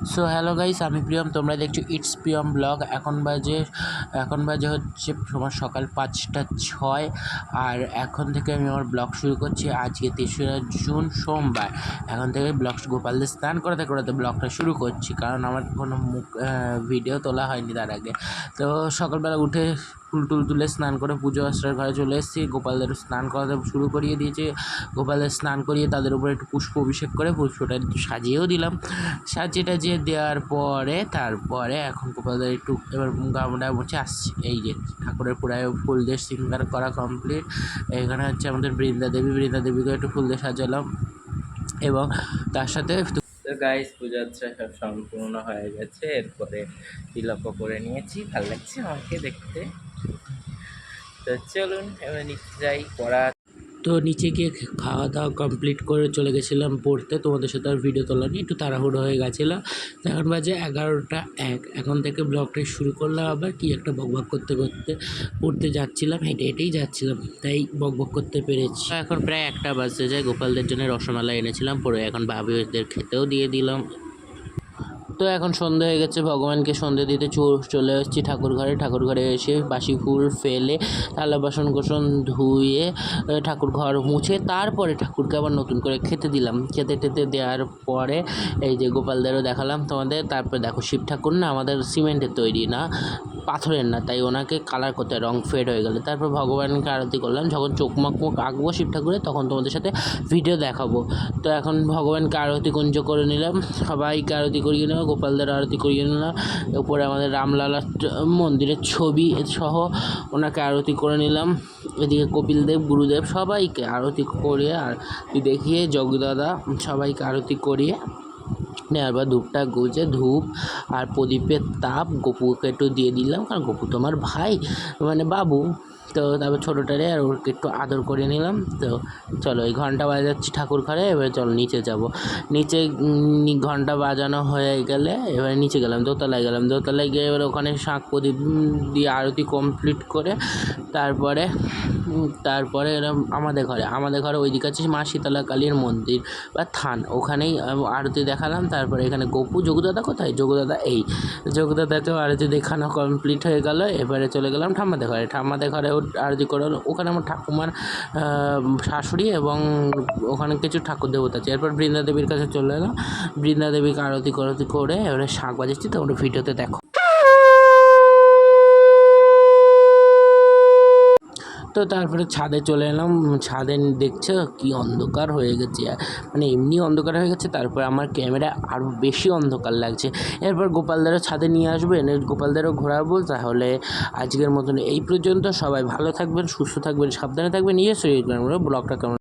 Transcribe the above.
So hello guys, আমি প্রিয়ম, তোমরা দেখছো ইটস প্রিয়ম ব্লগ। এখন বাজে হচ্ছে তোমার সকাল 5টা 6। আর এখন থেকে আমি আমার ব্লগ শুরু করছি। আজকে 3রা জুন সোমবার। এখন থেকে গোপালদের স্নান করাতে করাতে ব্লগটা শুরু করছি, কারণ আমার কোনো ভিডিও তোলা হয়নি তার আগে। তো সকালবেলা উঠে ফুল টুল তুলে স্নান করে পুজো আশ্রার ঘরে চলে এসেছি। গোপালদের স্নান করাতে শুরু করিয়ে দিয়েছি। গোপালদের স্নান করিয়ে তাদের উপরে একটু পুষ্প অভিষেক করে পুষ্পটা একটু সাজিয়েও দিলাম। সাজিয়ে দেওয়ার পরে তারপরে এখন গোপালদের একটু এবার গামলা মুছে আসছে। এই যে ঠাকুরের পুরায় ফুল দিয়ে শৃঙ্গার করা কমপ্লিট। এখানে হচ্ছে আমাদের বৃন্দা দেবীকে একটু ফুল দিয়ে সাজালাম, এবং তার সাথে গাইস পূজার্চা সব সম্পূর্ণ হয়ে গেছে। এরপরে তিলক করে নিয়েছি, ভালো লাগছে আমাকে দেখতে। তো চলুন এবার নিচে যাই পড়া। তো নিচে গিয়ে খাওয়া দাওয়া কমপ্লিট করে চলে গেছিলাম পড়তে। তোমাদের সাথে আর ভিডিও তোলা নিয়ে একটু তাড়াহুড়ো হয়ে গেছিলো। এখন বাজে 11টা 1। এখন থেকে ব্লগটা শুরু করলাম। আবার কি একটা বকবক করতে করতে পড়তে যাচ্ছিলাম, হেঁটেই যাচ্ছিলাম, তাই বকবক করতে পেরেছি। এখন প্রায় 1টা বাজতে যায়। গোপালদের জন্য রসমালাই এনেছিলাম, পরে এখন ভাবিদের খেতেও দিয়ে দিলাম। তো এখন সন্ধে হয়ে গেছে, ভগবানকে সন্ধে দিতে চলে এসেছি ঠাকুর ঘরে এসে বাসি ফুল ফেলে থালা বাসন কোসন ধুয়ে ঠাকুর ঘর মুছে তারপরে ঠাকুরকে আবার নতুন করে খেতে দিলাম। খেতে দেওয়ার পরে এই যে গোপালদেরও দেখালাম তোমাদের। তারপরে দেখো, শিব ঠাকুর না আমাদের সিমেন্টের তৈরি না, পাথরের না, তাই ওনাকে কালার করতে রং ফেড হয়ে গেলে তারপর ভগবানকে আরতি করলাম। যখন চোখ মুখ আঁকবো শিব ঠাকুরের তখন তোমাদের সাথে ভিডিও দেখাবো। তো এখন ভগবানকে আরতি কুঞ্জ করে নিলাম, সবাইকে আরতি করিয়ে নেওয়া, গোপালদের আরতি করিয়ে নিলাম। উপরে আমাদের রামলালা মন্দিরের ছবি সহ ওনাকে আরতি করে নিলাম। এদিকে কপিলদেব, গুরুদেব সবাইকে আরতি করিয়ে আর দেখিয়ে জগদাদা সবাইকে আরতি করিয়ে নেওয়ার পর ধূপটা গুজে ধূপ আর প্রদীপের তাপ গপুকে একটু দিয়ে দিলাম, কারণ গপু তো আমার ভাই, মানে বাবু। তো তারপর ছোটোটারে আর ওকে একটু আদর করে নিলাম। তো চলো, এই ঘন্টা বাজাচ্ছি ঠাকুর ঘরে, এবার চলো নিচে যাব। নিচে ঘন্টা বাজানো হয়ে গেলে এবারে নিচে গেলাম, দোতলায় গেলাম। দোতলায় গিয়ে এবার ওখানে শাঁখ প্রদীপ দিয়ে আরতি কমপ্লিট করে তারপরে এরকম আমাদের ঘরে ওইদিকে আছে মা শীতলা কালীর মন্দির বা থান, ওখানেই আরতি দেখালাম। তারপরে এখানে গপু, যোগুদাদা কোথায়? যোগুদাদাকেও আরতি দেখানো কমপ্লিট হয়ে গেল। এবারে চলে গেলাম ঠাম্মাদের ঘরে আরতি করে। ওখানে আমার ঠাকুমার শাশুড়ি এবং ওখানে কিছু ঠাকুর দেবতা আছে। এরপর বৃন্দা দেবীর কাছে চলে এলাম, বৃন্দা দেবীকে আরতি করে এবারে শাঁখ বাজাচ্ছি, তোমরা ভিডিওতে দেখো। তো তারপরে ছাদে চলে এলাম। ছাদে দেখছো কি অন্ধকার হয়ে গেছে, মানে এমনি অন্ধকার হয়ে গেছে, তারপর আমার ক্যামেরা আরও বেশি অন্ধকার লাগছে। এরপর গোপালদেরও ছাদে নিয়ে আসবো, এনে গোপালদেরও ঘোরাবো। তাহলে আজকের মতন এই পর্যন্ত। সবাই ভালো থাকবেন, সুস্থ থাকবেন, সাবধানে থাকবেন, নিজের শরীর ব্লগটা কেমন